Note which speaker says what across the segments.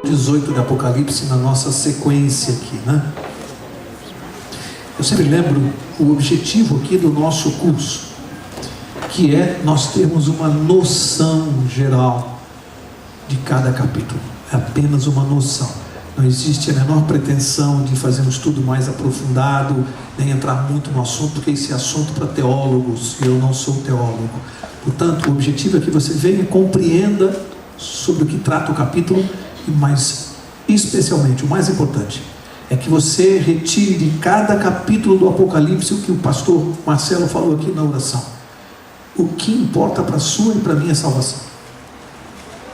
Speaker 1: 18 de Apocalipse na nossa sequência aqui, né? Eu sempre lembro o objetivo aqui do nosso curso, que é nós termos uma noção geral de cada capítulo. É apenas uma noção. Não existe a menor pretensão de fazer um estudo mais aprofundado, nem entrar muito no assunto, porque esse é assunto para teólogos, e eu não sou teólogo. Portanto, o objetivo é que você venha e compreenda sobre o que trata o capítulo, mas especialmente, o mais importante, é que você retire de cada capítulo do Apocalipse o que o pastor Marcelo falou aqui na oração. O que importa para a sua e para a minha salvação.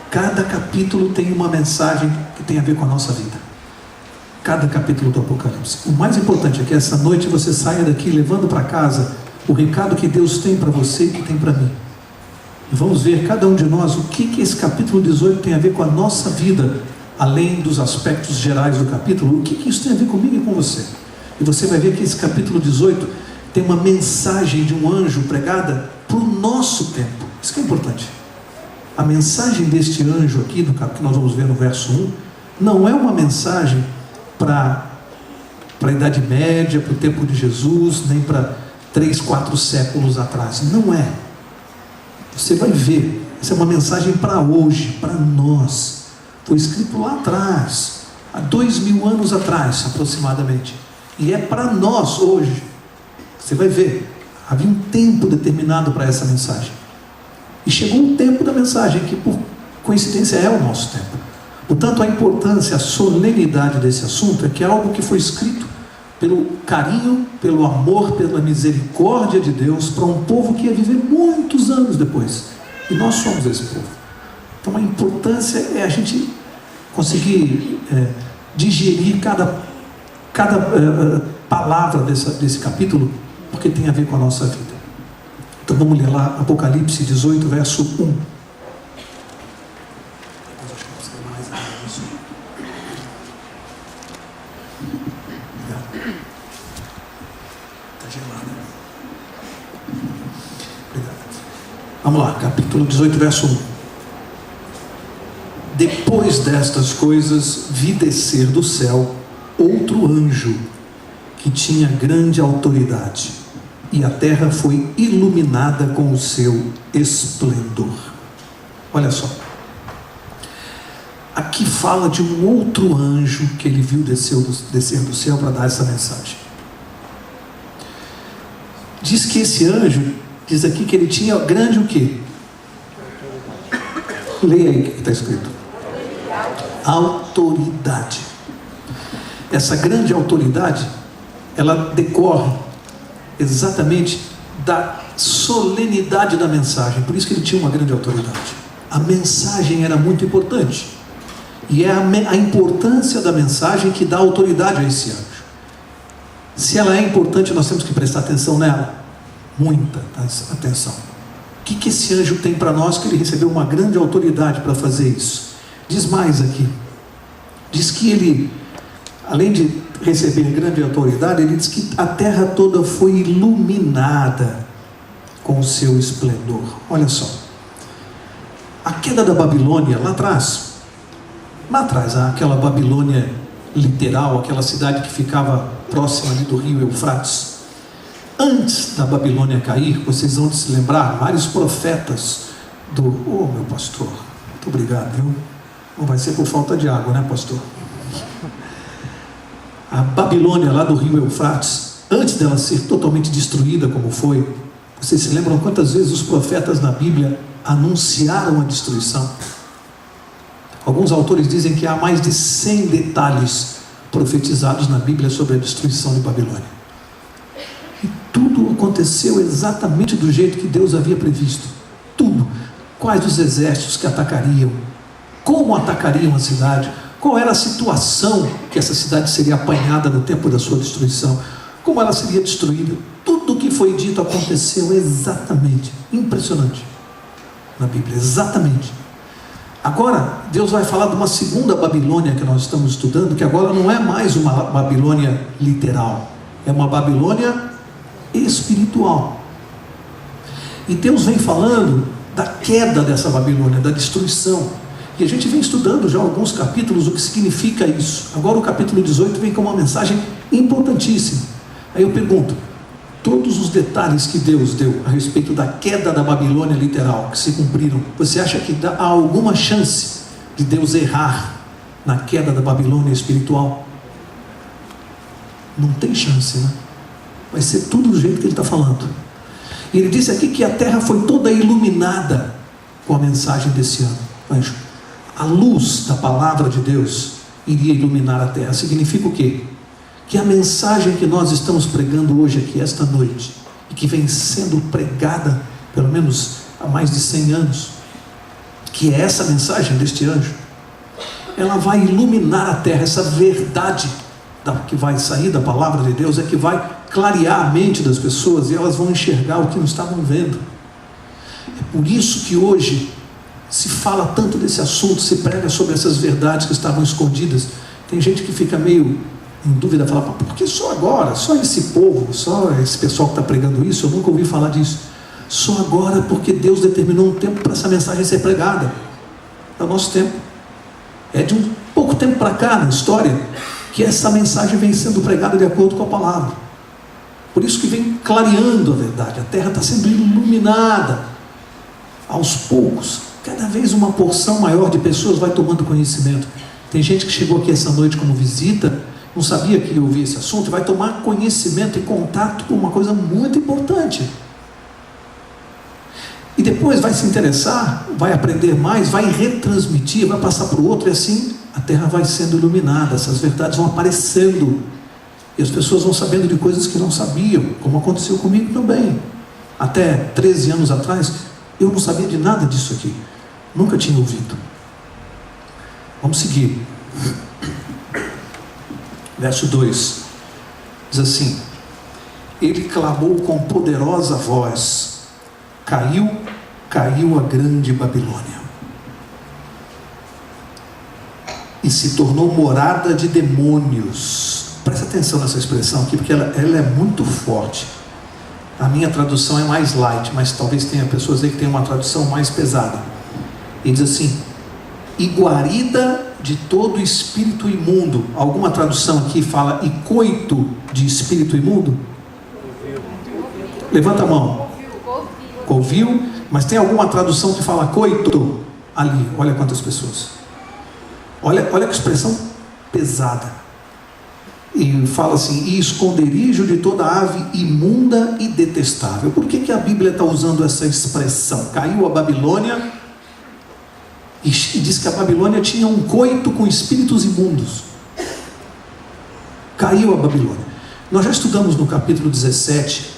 Speaker 1: Cada capítulo tem uma mensagem que tem a ver com a nossa vida. Cada capítulo do Apocalipse. O mais importante é que essa noite você saia daqui levando para casa o recado que Deus tem para você e que tem para mim. E vamos ver cada um de nós o que esse capítulo 18 tem a ver com a nossa vida, além dos aspectos gerais do capítulo. O que isso tem a ver comigo e com você? E você vai ver que esse capítulo 18 tem uma mensagem de um anjo pregada para o nosso tempo. Isso que é importante. A mensagem deste anjo aqui, que nós vamos ver no verso 1, não é uma mensagem para a Idade Média, para o tempo de Jesus, nem para 3, 4 séculos atrás. Não é. Você vai ver, essa é uma mensagem para hoje, para nós. Foi escrito lá atrás, há 2000 anos atrás aproximadamente, e é para nós hoje. Você vai ver, havia um tempo determinado para essa mensagem, e chegou o tempo da mensagem, que por coincidência é o nosso tempo. Portanto, a importância, a solenidade desse assunto é que é algo que foi escrito pelo carinho, pelo amor, pela misericórdia de Deus para um povo que ia viver muitos anos depois, e nós somos esse povo. Então a importância é a gente conseguir digerir cada palavra desse capítulo, porque tem a ver com a nossa vida. Então vamos ler lá Apocalipse 18, verso 1. Vamos lá, capítulo 18, verso 1. Depois destas coisas, vi descer do céu outro anjo, que tinha grande autoridade, e a terra foi iluminada com o seu esplendor. Olha só. Aqui fala de um outro anjo que ele viu descer do céu para dar essa mensagem. Diz que esse anjo, diz aqui que ele tinha grande o quê? Leia aí o que está escrito. Autoridade. Essa grande autoridade, ela decorre exatamente da solenidade da mensagem. Por isso que ele tinha uma grande autoridade. A mensagem era muito importante, e é a importância da mensagem que dá autoridade a esse anjo. Se ela é importante, nós temos que prestar atenção nela, muita atenção. O que esse anjo tem para nós, que ele recebeu uma grande autoridade para fazer isso? Diz mais aqui. Diz que ele, além de receber grande autoridade, ele diz que a terra toda foi iluminada com o seu esplendor. Olha só. A queda da Babilônia, lá atrás, aquela Babilônia literal, aquela cidade que ficava próxima ali do rio Eufrates. Antes da Babilônia cair, vocês vão se lembrar, vários profetas meu pastor, muito obrigado, viu? Não vai ser por falta de água, né, pastor? A Babilônia lá do rio Eufrates, antes dela ser totalmente destruída como foi, vocês se lembram quantas vezes os profetas na Bíblia anunciaram a destruição? Alguns autores dizem que há mais de 100 detalhes profetizados na Bíblia sobre a destruição de Babilônia. E tudo aconteceu exatamente do jeito que Deus havia previsto. Tudo. Quais os exércitos que atacariam, como atacariam a cidade, qual era a situação que essa cidade seria apanhada no tempo da sua destruição, como ela seria destruída. Tudo o que foi dito aconteceu exatamente. Impressionante. Na Bíblia, exatamente. Agora, Deus vai falar de uma segunda Babilônia que nós estamos estudando, que agora não é mais uma Babilônia literal, é uma Babilônia espiritual. E Deus vem falando da queda dessa Babilônia, da destruição. E a gente vem estudando já alguns capítulos o que significa isso. Agora o capítulo 18 vem com uma mensagem importantíssima. Aí eu pergunto, todos os detalhes que Deus deu a respeito da queda da Babilônia literal, que se cumpriram, você acha que há alguma chance de Deus errar na queda da Babilônia espiritual? Não tem chance, né? Vai ser tudo do jeito que ele está falando. E ele disse aqui que a terra foi toda iluminada com a mensagem desse ano. Anjo, a luz da palavra de Deus iria iluminar a terra. Significa o quê? Que a mensagem que nós estamos pregando hoje aqui, esta noite, e que vem sendo pregada pelo menos há mais de 100 anos, que é essa mensagem deste anjo, ela vai iluminar a terra. Essa verdade que vai sair da palavra de Deus é que vai clarear a mente das pessoas, e elas vão enxergar o que não estavam vendo. É por isso que hoje se fala tanto desse assunto, se prega sobre essas verdades que estavam escondidas. Tem gente que fica meio em dúvida, fala, por que só agora? Só esse povo, só esse pessoal que está pregando isso? Eu nunca ouvi falar disso. Só agora porque Deus determinou um tempo para essa mensagem ser pregada. É o nosso tempo. É de um pouco tempo para cá na história que essa mensagem vem sendo pregada de acordo com a palavra. Por isso que vem clareando a verdade. A terra está sendo iluminada aos poucos. Cada vez uma porção maior de pessoas vai tomando conhecimento. Tem gente que chegou aqui essa noite como visita, não sabia que ia ouvir esse assunto, e vai tomar conhecimento e contato com uma coisa muito importante. E depois vai se interessar, vai aprender mais, vai retransmitir, vai passar para o outro, e assim a terra vai sendo iluminada, essas verdades vão aparecendo, e as pessoas vão sabendo de coisas que não sabiam, como aconteceu comigo também. Até 13 anos atrás, eu não sabia de nada disso aqui, nunca tinha ouvido. Vamos seguir. Verso 2 diz assim: ele clamou com poderosa voz, caiu a grande Babilônia, e se tornou morada de demônios. Presta atenção nessa expressão aqui, porque ela é muito forte. A minha tradução é mais light, mas talvez tenha pessoas aí que tenham uma tradução mais pesada. E diz assim: e guarida de todo espírito imundo. Alguma tradução aqui fala e coito de espírito imundo? Levanta a mão. Covil, mas tem alguma tradução que fala coito? Ali, olha quantas pessoas. Olha que expressão pesada. E fala assim: e esconderijo de toda ave imunda e detestável. Por que a Bíblia está usando essa expressão? Caiu a Babilônia, e diz que a Babilônia tinha um coito com espíritos imundos. Caiu a Babilônia. Nós já estudamos no capítulo 17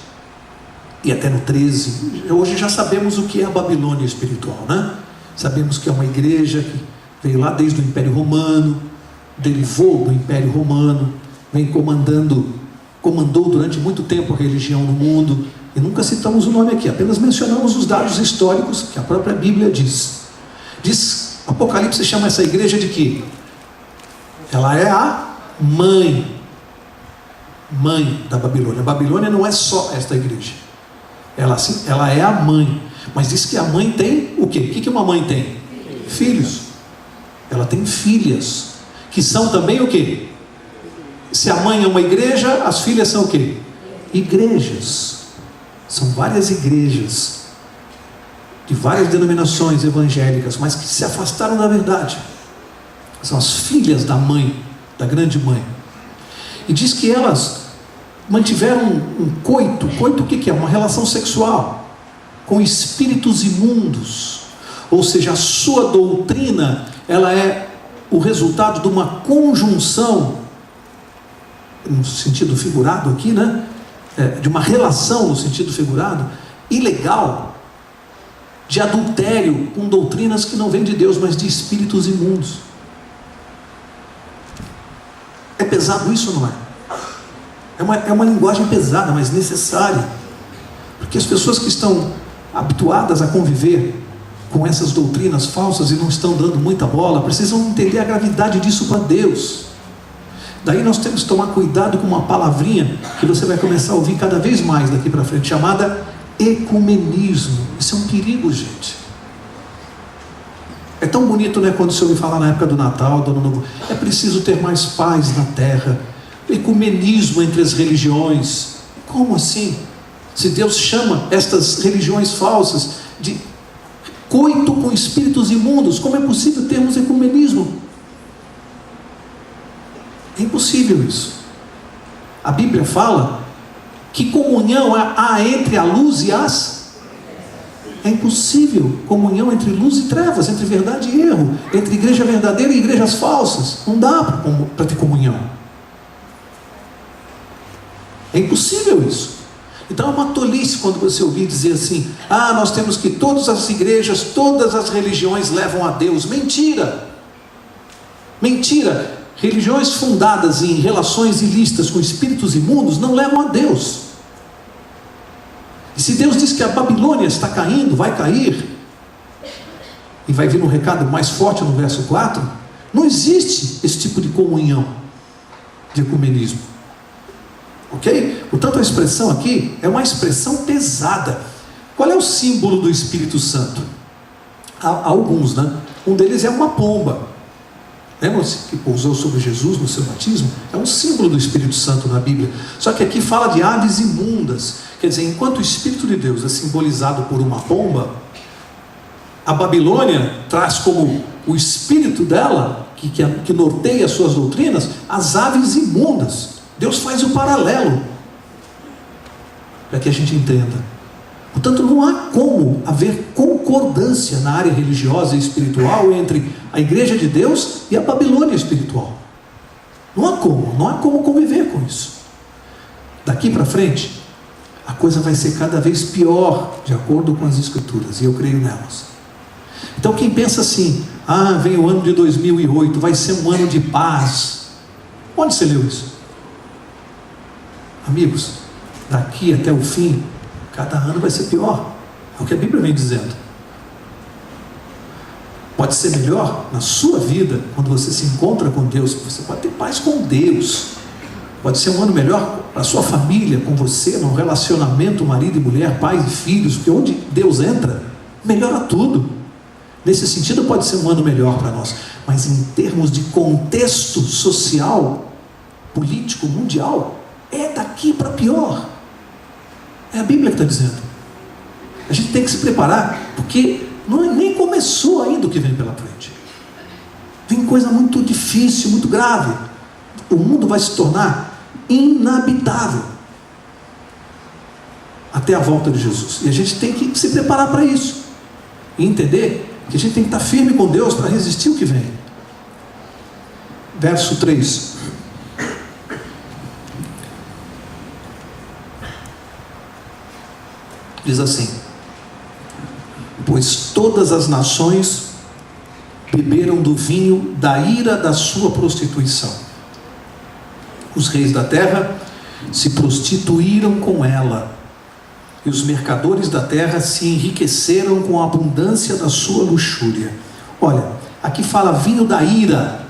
Speaker 1: e até no 13. Hoje já sabemos o que é a Babilônia espiritual, né? Sabemos que é uma igreja que veio lá desde o Império Romano, derivou do Império Romano, vem comandou durante muito tempo a religião no mundo, e nunca citamos o nome aqui, apenas mencionamos os dados históricos que a própria Bíblia diz. Apocalipse chama essa igreja de quê? Ela é a mãe da Babilônia. A Babilônia não é só esta igreja, ela é a mãe, mas diz que a mãe tem o quê? O que uma mãe tem? Filhos. Ela tem filhas, que são também o quê? Se a mãe é uma igreja, as filhas são o quê? Igrejas. São várias igrejas de várias denominações evangélicas, mas que se afastaram da verdade. São as filhas da mãe, da grande mãe. E diz que elas mantiveram um coito. Coito o que é? Uma relação sexual com espíritos imundos. Ou seja, a sua doutrina, ela é o resultado de uma conjunção, no sentido figurado aqui, né? De uma relação no sentido figurado, ilegal, de adultério com doutrinas que não vêm de Deus, mas de espíritos imundos. É pesado isso ou não é? É uma linguagem pesada, mas necessária, porque as pessoas que estão habituadas a conviver com essas doutrinas falsas e não estão dando muita bola, precisam entender a gravidade disso para Deus. Daí nós temos que tomar cuidado com uma palavrinha que você vai começar a ouvir cada vez mais daqui para frente, chamada ecumenismo. Isso é um perigo, gente. tão bonito, né, quando você ouve falar na época do Natal, do Ano Novo. É preciso ter mais paz na terra. Ecumenismo entre as religiões. Como assim? Se Deus chama estas religiões falsas de coito com espíritos imundos, como é possível termos ecumenismo? É impossível isso. A Bíblia fala que comunhão há entre a luz e as... É impossível comunhão entre luz e trevas, entre verdade e erro, entre igreja verdadeira e igrejas falsas. Não dá para ter comunhão. É impossível isso. Então é uma tolice quando você ouvir dizer assim: ah, nós temos que todas as igrejas, todas as religiões levam a Deus. Mentira! Mentira! Religiões fundadas em relações ilícitas com espíritos imundos não levam a Deus. E se Deus diz que a Babilônia está caindo, vai cair, e vai vir um recado mais forte no verso 4, não existe esse tipo de comunhão, de ecumenismo. Ok? Portanto, a expressão aqui é uma expressão pesada. Qual é o símbolo do Espírito Santo? Há alguns, né? Um deles é uma pomba. Lembram-se que pousou sobre Jesus no seu batismo? É um símbolo do Espírito Santo na Bíblia. Só que aqui fala de aves imundas. Quer dizer, enquanto o Espírito de Deus é simbolizado por uma pomba, a Babilônia traz como o espírito dela, que norteia as suas doutrinas, as aves imundas. Deus faz o paralelo para que a gente entenda. Portanto, não há como haver concordância na área religiosa e espiritual entre a igreja de Deus e a Babilônia espiritual. Não há como conviver com isso. Daqui para frente, a coisa vai ser cada vez pior, de acordo com as Escrituras, e eu creio nelas. Então quem pensa assim: ah, vem o ano de 2008, vai ser um ano de paz. Onde você leu isso? Amigos, daqui até o fim, cada ano vai ser pior. É o que a Bíblia vem dizendo. Pode ser melhor na sua vida, quando você se encontra com Deus. Você pode ter paz com Deus. Pode ser um ano melhor para a sua família, com você, no relacionamento marido e mulher, pais e filhos, porque onde Deus entra, melhora tudo. Nesse sentido pode ser um ano melhor para nós. Mas em termos de contexto social, político, mundial, é daqui para pior. É a Bíblia que está dizendo. A gente tem que se preparar, porque nem começou ainda o que vem pela frente. Vem coisa muito difícil, muito grave. O mundo vai se tornar inabitável até a volta de Jesus. E a gente tem que se preparar para isso. E entender que a gente tem que estar firme com Deus para resistir o que vem. Verso 3. Diz assim: pois todas as nações beberam do vinho da ira da sua prostituição. Os reis da terra se prostituíram com ela, e os mercadores da terra se enriqueceram com a abundância da sua luxúria. Olha, aqui fala vinho da ira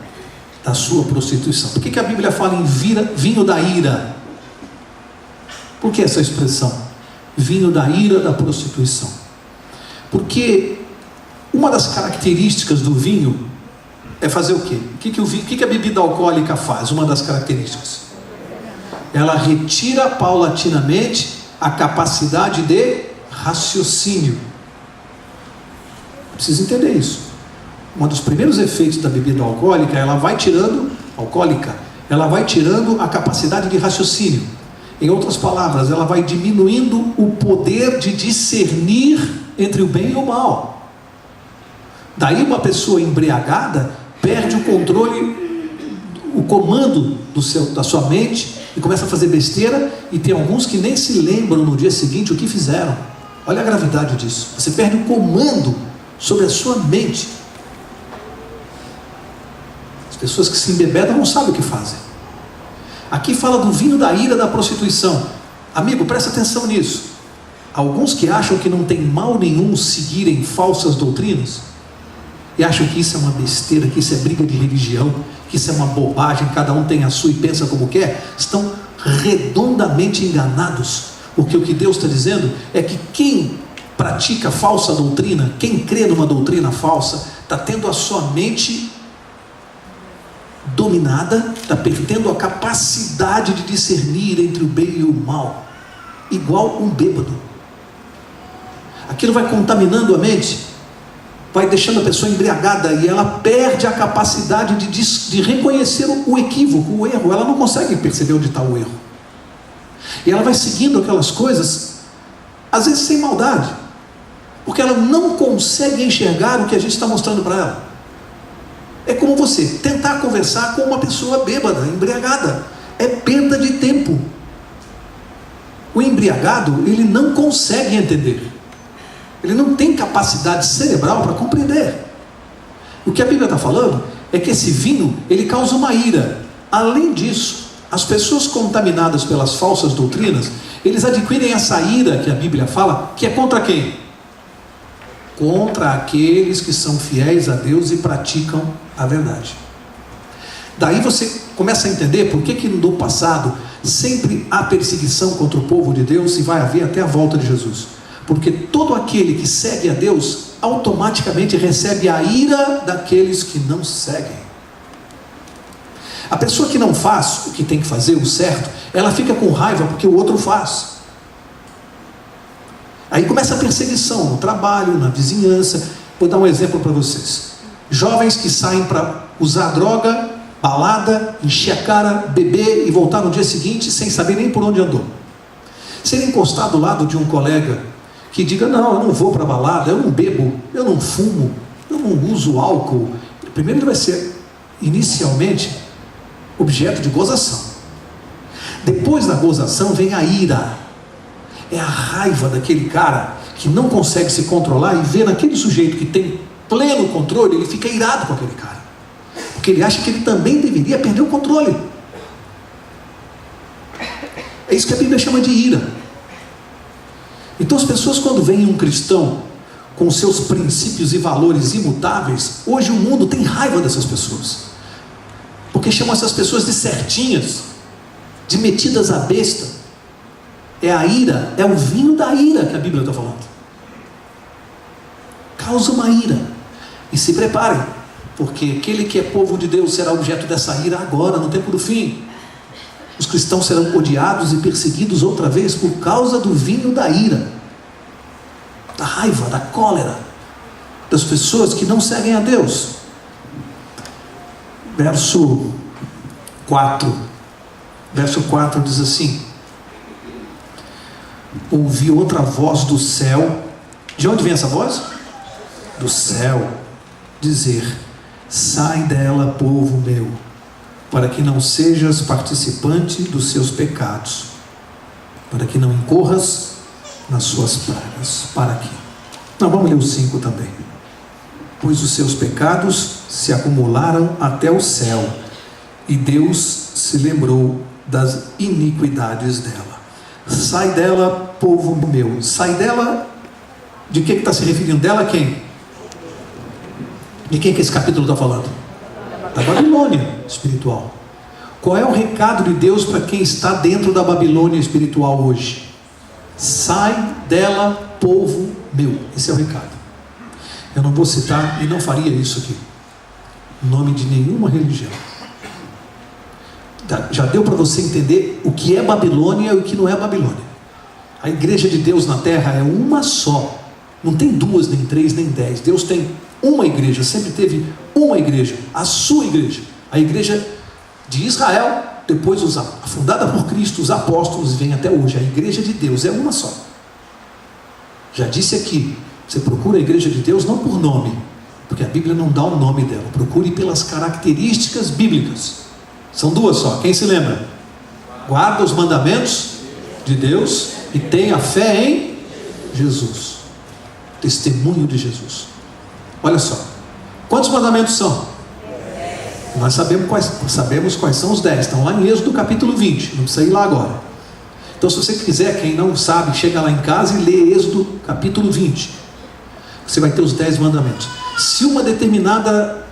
Speaker 1: da sua prostituição. Por que a Bíblia fala em vinho da ira? Por que essa expressão? Vinho da ira da prostituição. Porque uma das características do vinho é fazer o quê? O que a bebida alcoólica faz? Uma das características: ela retira paulatinamente a capacidade de raciocínio. Precisa entender isso. Um dos primeiros efeitos da bebida alcoólica, ela vai tirando a capacidade de raciocínio. Em outras palavras, ela vai diminuindo o poder de discernir entre o bem e o mal. Daí uma pessoa embriagada perde o controle, o comando da sua mente, e começa a fazer besteira, e tem alguns que nem se lembram no dia seguinte o que fizeram. Olha a gravidade disso. Você perde o comando sobre a sua mente. As pessoas que se embebedam não sabem o que fazem. Aqui fala do vinho da ira da prostituição. Amigo, presta atenção nisso. Alguns que acham que não tem mal nenhum seguirem falsas doutrinas, e acham que isso é uma besteira, que isso é briga de religião, que isso é uma bobagem, cada um tem a sua e pensa como quer, estão redondamente enganados. Porque o que Deus está dizendo é que quem pratica falsa doutrina, quem crê numa doutrina falsa, está tendo a sua mente dominada, está perdendo a capacidade de discernir entre o bem e o mal, igual um bêbado. Aquilo vai contaminando a mente, vai deixando a pessoa embriagada, e ela perde a capacidade de reconhecer o equívoco, o erro. Ela não consegue perceber onde está o erro, e ela vai seguindo aquelas coisas, às vezes sem maldade, porque ela não consegue enxergar o que a gente está mostrando para ela. É como você tentar conversar com uma pessoa bêbada, embriagada. É perda de tempo. O embriagado, ele não consegue entender. Ele não tem capacidade cerebral para compreender. O que a Bíblia está falando é que esse vinho, ele causa uma ira. Além disso, as pessoas contaminadas pelas falsas doutrinas, eles adquirem essa ira que a Bíblia fala, que é contra quem? Contra aqueles que são fiéis a Deus e praticam a verdade. Daí você começa a entender por que no passado sempre há perseguição contra o povo de Deus, e vai haver até a volta de Jesus. Porque todo aquele que segue a Deus automaticamente recebe a ira daqueles que não seguem. A pessoa que não faz o que tem que fazer, o certo, ela fica com raiva porque o outro faz. Aí começa a perseguição no trabalho, na vizinhança. Vou dar um exemplo para vocês. Jovens que saem para usar droga, balada, encher a cara, beber e voltar no dia seguinte sem saber nem por onde andou. Ser encostado ao lado de um colega que diga: não, eu não vou para balada, eu não bebo, eu não fumo, eu não uso álcool. Primeiro ele vai ser, inicialmente, objeto de gozação. Depois da gozação vem a ira. É a raiva daquele cara que não consegue se controlar, e vê naquele sujeito que tem pleno controle, ele fica irado com aquele cara, porque ele acha que ele também deveria perder o controle. É isso que a Bíblia chama de ira. Então as pessoas, quando veem um cristão com seus princípios e valores imutáveis, hoje o mundo tem raiva dessas pessoas, porque chamam essas pessoas de certinhas, de metidas à besta. É a ira, é o vinho da ira que a Bíblia está falando. Causa uma ira. E se preparem, porque aquele que é povo de Deus será objeto dessa ira agora, no tempo do fim. Os cristãos serão odiados e perseguidos outra vez por causa do vinho da ira, da raiva, da cólera, das pessoas que não seguem a Deus. Verso 4 diz assim: ouvi outra voz do céu. De onde vem essa voz? Do céu. Dizer: sai dela, povo meu, para que não sejas participante dos seus pecados, para que não incorras nas suas pragas. Para aqui. Não, vamos ler o 5 também. Pois os seus pecados se acumularam até o céu, e Deus se lembrou das iniquidades dela. Sai dela, povo meu. Sai dela, de que está se referindo? Dela quem? De quem que esse capítulo está falando? Da Babilônia espiritual. Qual é o recado de Deus para quem está dentro da Babilônia espiritual hoje? Sai dela, povo meu. Esse é o recado. Eu não vou citar, e não faria isso aqui, em nome de nenhuma religião. Já deu para você entender o que é Babilônia e o que não é Babilônia. A igreja de Deus na terra é uma só. Não tem 2, nem 3, nem 10. Deus tem uma igreja, sempre teve uma igreja, a sua igreja, a igreja de Israel, depois fundada por Cristo, os apóstolos, e vem até hoje. A igreja de Deus é uma só. Já disse aqui, você procura a igreja de Deus não por nome, porque a Bíblia não dá o nome dela. Procure pelas características bíblicas. São 2 só, quem se lembra? Guarda os mandamentos de Deus e tenha fé em Jesus. Testemunho de Jesus. Olha só, quantos mandamentos são? Nós sabemos quais são os 10, estão lá em Êxodo capítulo 20, não precisa ir lá agora. Então, se você quiser, quem não sabe, chega lá em casa e lê Êxodo capítulo 20. Você vai ter os 10 mandamentos. Se uma determinada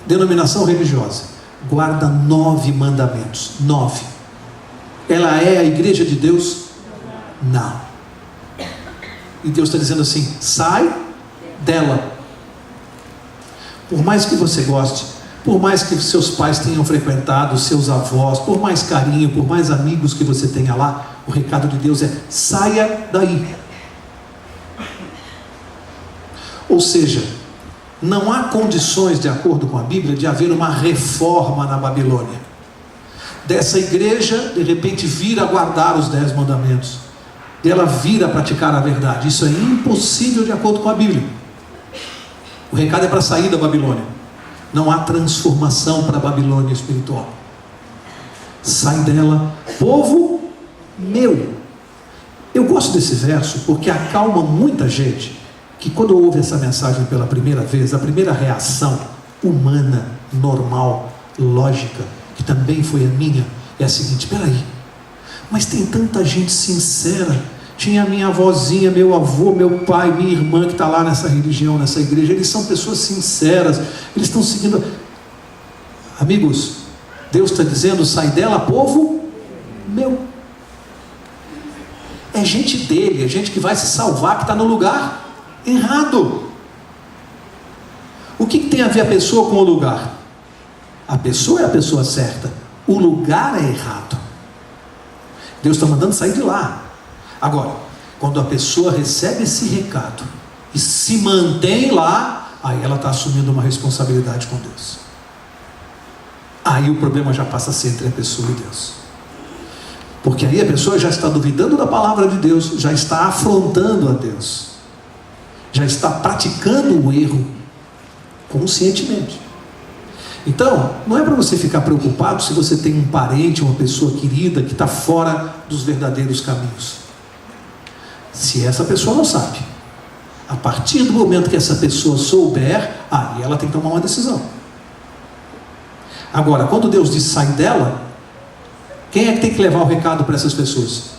Speaker 1: denominação religiosa guarda 9 mandamentos, 9, ela é a igreja de Deus? Não. E Deus está dizendo assim: sai dela. Por mais que você goste, por mais que seus pais tenham frequentado, seus avós, por mais carinho, por mais amigos que você tenha lá, o recado de Deus é: saia daí. Ou seja, não há condições, de acordo com a Bíblia, de haver uma reforma na Babilônia. Dessa igreja, de repente, vir a guardar os 10 mandamentos, dela vir a praticar a verdade. Isso é impossível de acordo com a Bíblia. O recado é para sair da Babilônia. Não há transformação para a Babilônia espiritual. Sai dela, povo meu. Eu gosto desse verso porque acalma muita gente que, quando ouve essa mensagem pela primeira vez, a primeira reação humana, normal, lógica, que também foi a minha, é a seguinte: peraí, mas tem tanta gente sincera. Tinha a minha avózinha, meu avô, meu pai, minha irmã que está lá nessa religião, nessa igreja. Eles são pessoas sinceras, eles estão seguindo. Amigos, Deus está dizendo: sai dela, povo meu. É gente dele, é gente que vai se salvar, que está no lugar errado. O que tem a ver a pessoa com o lugar? A pessoa é a pessoa certa, o lugar é errado. Deus está mandando sair de lá. Agora, quando a pessoa recebe esse recado e se mantém lá, aí ela está assumindo uma responsabilidade com Deus. Aí o problema já passa a ser entre a pessoa e Deus. Porque aí a pessoa já está duvidando da palavra de Deus, já está afrontando a Deus, já está praticando o erro conscientemente. Então, não é para você ficar preocupado se você tem um parente, uma pessoa querida que está fora dos verdadeiros caminhos. Se essa pessoa não sabe, a partir do momento que essa pessoa souber, aí ela tem que tomar uma decisão. Agora, quando Deus diz sai dela, quem é que tem que levar o recado para essas pessoas?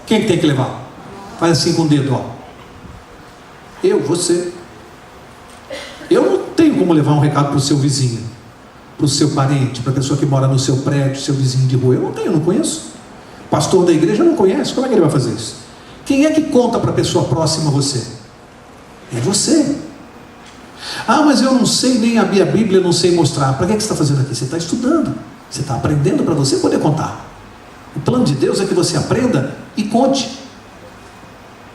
Speaker 1: Quem é que tem que levar? Faz assim com o dedo, ó. Eu, você. Eu não tenho como levar um recado para o seu vizinho, para o seu parente, para a pessoa que mora no seu prédio, seu vizinho de rua. Eu não tenho, não conheço. Pastor da igreja não conhece, como é que ele vai fazer isso? Quem é que conta para a pessoa próxima a você? É você. Ah, mas eu não sei nem abrir a Bíblia, não sei mostrar. Para que você está fazendo aqui? Você está estudando, você está aprendendo para você poder contar. O plano de Deus é que você aprenda e conte.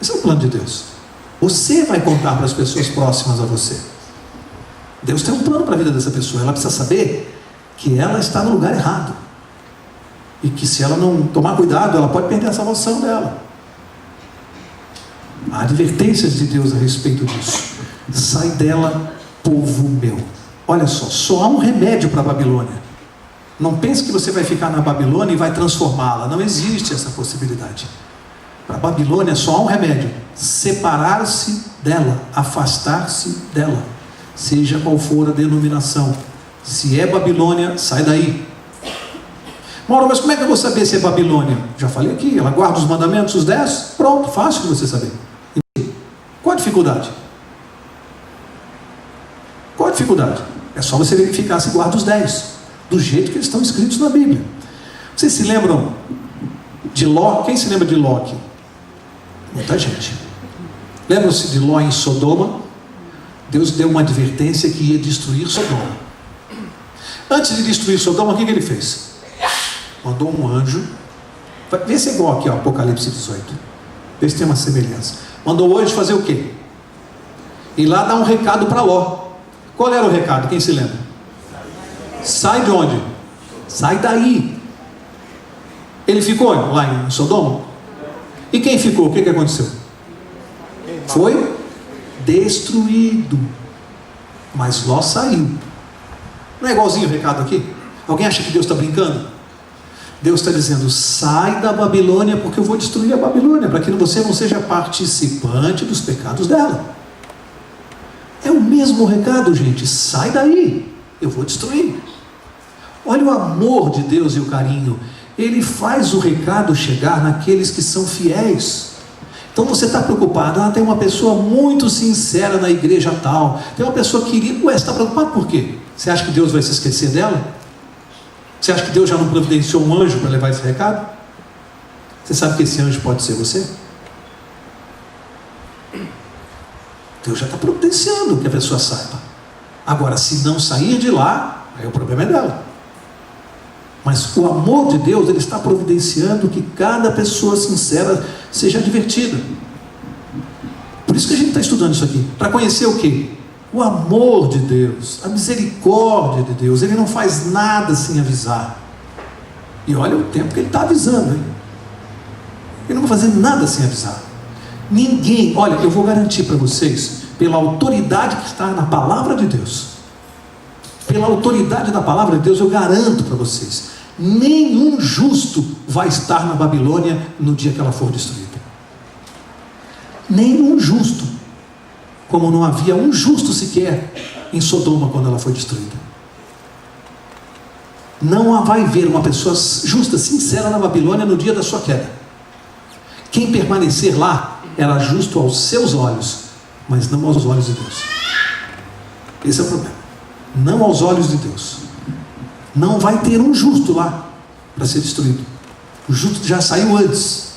Speaker 1: Esse é o plano de Deus. Você vai contar para as pessoas próximas a você. Deus tem um plano para a vida dessa pessoa. Ela precisa saber que ela está no lugar errado. E que se ela não tomar cuidado, ela pode perder a salvação dela. Há advertências de Deus a respeito disso. Sai dela, povo meu. Olha só há um remédio para a Babilônia. Não pense que você vai ficar na Babilônia e vai transformá-la. Não existe essa possibilidade. Para a Babilônia só há um remédio: separar-se dela, afastar-se dela, seja qual for a denominação. Se é Babilônia, sai daí. Mauro, mas como é que eu vou saber se é Babilônia? Já falei aqui, ela guarda os mandamentos, os 10, pronto, fácil de você saber. Qual a dificuldade? Qual a dificuldade? É só você verificar se guarda os 10, do jeito que eles estão escritos na Bíblia. Vocês se lembram de Ló? Quem se lembra de Ló aqui? Muita gente. Lembram-se de Ló em Sodoma? Deus deu uma advertência que ia destruir Sodoma. Antes de destruir Sodoma, o que ele fez? Mandou um anjo. Vê se é igual aqui, ó, Apocalipse 18. Vê se tem uma semelhança. Mandou o anjo fazer o quê? Ir lá dar um recado para Ló. Qual era o recado? Quem se lembra? Sai de onde? Sai daí. Ele ficou lá em Sodoma? E quem ficou? O que aconteceu? Foi destruído. Mas Ló saiu. Não é igualzinho o recado aqui? Alguém acha que Deus está brincando? Deus está dizendo: sai da Babilônia, porque eu vou destruir a Babilônia, para que você não seja participante dos pecados dela. É o mesmo recado, gente. Sai daí, eu vou destruir. Olha o amor de Deus e o carinho. Ele faz o recado chegar naqueles que são fiéis. Então você está preocupado: tem uma pessoa muito sincera na igreja tal, tem uma pessoa querida. Ué, você está preocupado por quê? Você acha que Deus vai se esquecer dela? Você acha que Deus já não providenciou um anjo para levar esse recado? Você sabe que esse anjo pode ser você? Deus já está providenciando que a pessoa saiba. Agora, se não sair de lá, aí o problema é dela. Mas o amor de Deus, Ele está providenciando que cada pessoa sincera seja advertida. Por isso que a gente está estudando isso aqui. Para conhecer o quê? O amor de Deus, a misericórdia de Deus. Ele não faz nada sem avisar. E olha o tempo que Ele está avisando, hein? Ele não vai fazer nada sem avisar. Ninguém, olha, eu vou garantir para vocês, pela autoridade que está na palavra de Deus, pela autoridade da palavra de Deus, eu garanto para vocês, nenhum justo vai estar na Babilônia no dia que ela for destruída. Nenhum justo, como não havia um justo sequer em Sodoma quando ela foi destruída. Não vai haver uma pessoa justa, sincera na Babilônia no dia da sua queda. Quem permanecer lá era justo aos seus olhos, mas não aos olhos de Deus. Esse é o problema. Não aos olhos de Deus. Não vai ter um justo lá para ser destruído. O justo já saiu antes.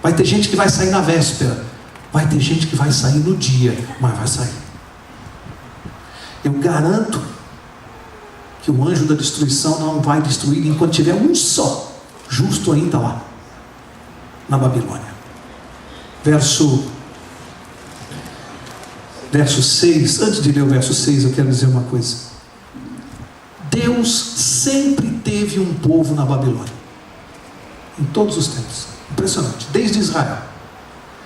Speaker 1: Vai ter gente que vai sair na véspera. Vai ter gente que vai sair no dia, mas vai sair. Eu garanto que o anjo da destruição não vai destruir enquanto tiver um só justo ainda lá na Babilônia. Verso 6, antes de ler o verso 6, eu quero dizer uma coisa. Deus sempre teve um povo na Babilônia, em todos os tempos. Impressionante, desde Israel.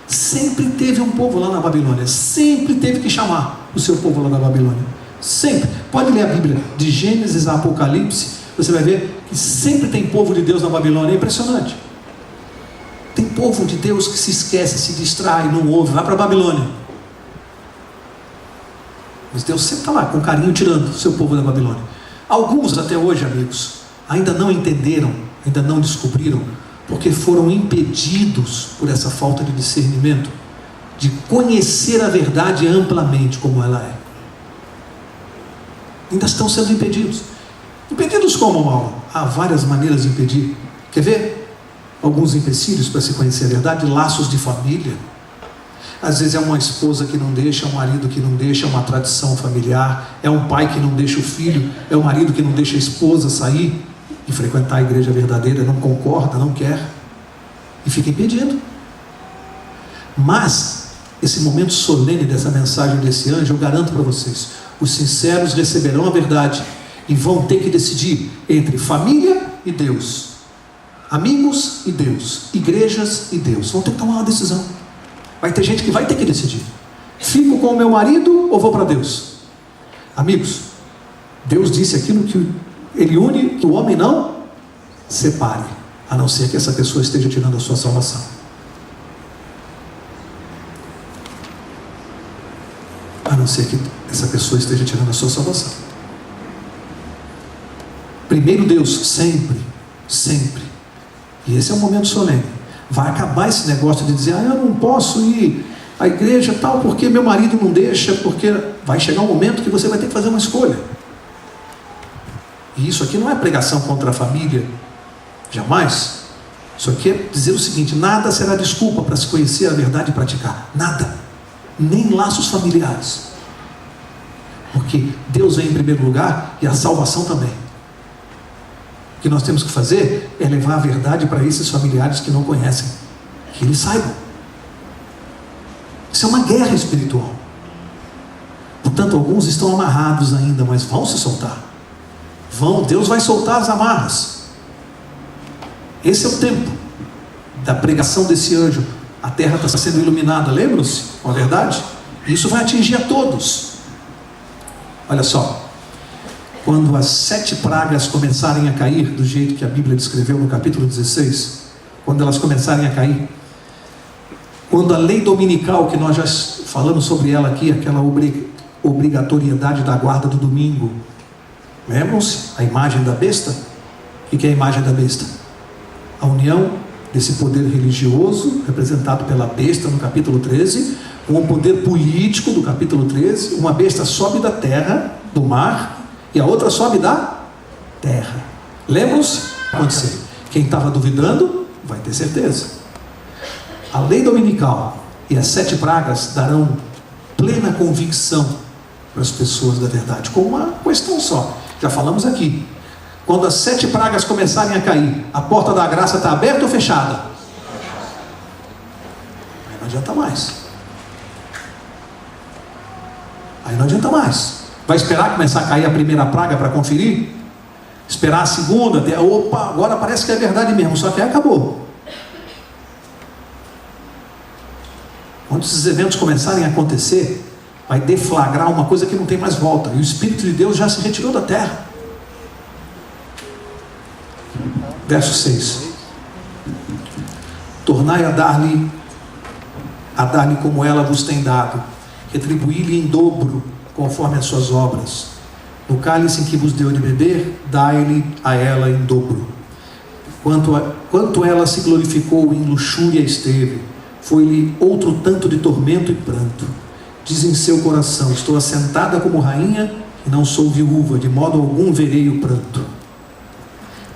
Speaker 1: Sempre teve um povo lá na Babilônia. Sempre teve que chamar o seu povo lá da Babilônia. Sempre. Pode ler a Bíblia, de Gênesis a Apocalipse, você vai ver que sempre tem povo de Deus na Babilônia. É impressionante. Tem povo de Deus que se esquece, se distrai, não ouve, vai para a Babilônia. Mas Deus sempre está lá, com carinho, tirando o seu povo da Babilônia. Alguns até hoje, amigos, ainda não entenderam, ainda não descobriram, porque foram impedidos por essa falta de discernimento, de conhecer a verdade amplamente como ela é. Ainda estão sendo impedidos. Impedidos como, Mauro? Há várias maneiras de impedir. Quer ver? Alguns empecilhos para se conhecer a verdade: laços de família. Às vezes é uma esposa que não deixa, é um marido que não deixa, é uma tradição familiar, é um pai que não deixa o filho, é o marido que não deixa a esposa sair e frequentar a igreja verdadeira, não concorda, não quer, e fica impedindo. Mas esse momento solene dessa mensagem desse anjo, eu garanto para vocês, os sinceros receberão a verdade e vão ter que decidir entre família e Deus, amigos e Deus, igrejas e Deus. Vão ter que tomar uma decisão. Vai ter gente que vai ter que decidir: fico com o meu marido ou vou para Deus? Amigos, Deus disse aquilo que Ele une, que o homem não separe, a não ser que essa pessoa esteja tirando a sua salvação. A não ser que essa pessoa esteja tirando a sua salvação. Primeiro Deus, sempre, sempre. E esse é um momento solene. Vai acabar esse negócio de dizer: eu não posso ir à igreja tal, porque meu marido não deixa, porque vai chegar um momento que você vai ter que fazer uma escolha. E isso aqui não é pregação contra a família, jamais. Isso aqui é dizer o seguinte: nada será desculpa para se conhecer a verdade e praticar. Nada. Nem laços familiares. Porque Deus vem em primeiro lugar e a salvação também. O que nós temos que fazer é levar a verdade para esses familiares que não conhecem, que eles saibam. Isso é uma guerra espiritual. Portanto, alguns estão amarrados ainda, mas vão se soltar. Deus vai soltar as amarras. Esse é o tempo da pregação desse anjo. A terra está sendo iluminada, lembram-se? Não é verdade? Isso vai atingir a todos. Olha só, quando as 7 pragas começarem a cair, do jeito que a Bíblia descreveu no capítulo 16, quando elas começarem a cair, quando a lei dominical, que nós já falamos sobre ela aqui, aquela obrigatoriedade da guarda do domingo, lembram-se? A imagem da besta? O que é a imagem da besta? A união desse poder religioso, representado pela besta no capítulo 13, com o poder político do capítulo 13. Uma besta sobe da terra, do mar, e a outra sobe da terra. Lembram-se? Acontecer. Quem estava duvidando vai ter certeza. A lei dominical e as 7 pragas darão plena convicção para as pessoas da verdade, com uma questão só. Já falamos aqui, quando as 7 pragas começarem a cair, a porta da graça está aberta ou fechada? Aí não adianta mais. Aí não adianta mais. Vai esperar começar a cair a primeira praga para conferir? Esperar a segunda, opa, agora parece que é verdade mesmo, só que aí acabou. Quando esses eventos começarem a acontecer, vai deflagrar uma coisa que não tem mais volta, e o Espírito de Deus já se retirou da terra. Verso 6: tornai a dar-lhe como ela vos tem dado, retribuí-lhe em dobro, conforme as suas obras. No cálice em que vos deu de beber, dai-lhe a ela em dobro. Quanto ela se glorificou em luxúria esteve, foi-lhe outro tanto de tormento e pranto. Diz em seu coração: estou assentada como rainha e não sou viúva, de modo algum verei o pranto.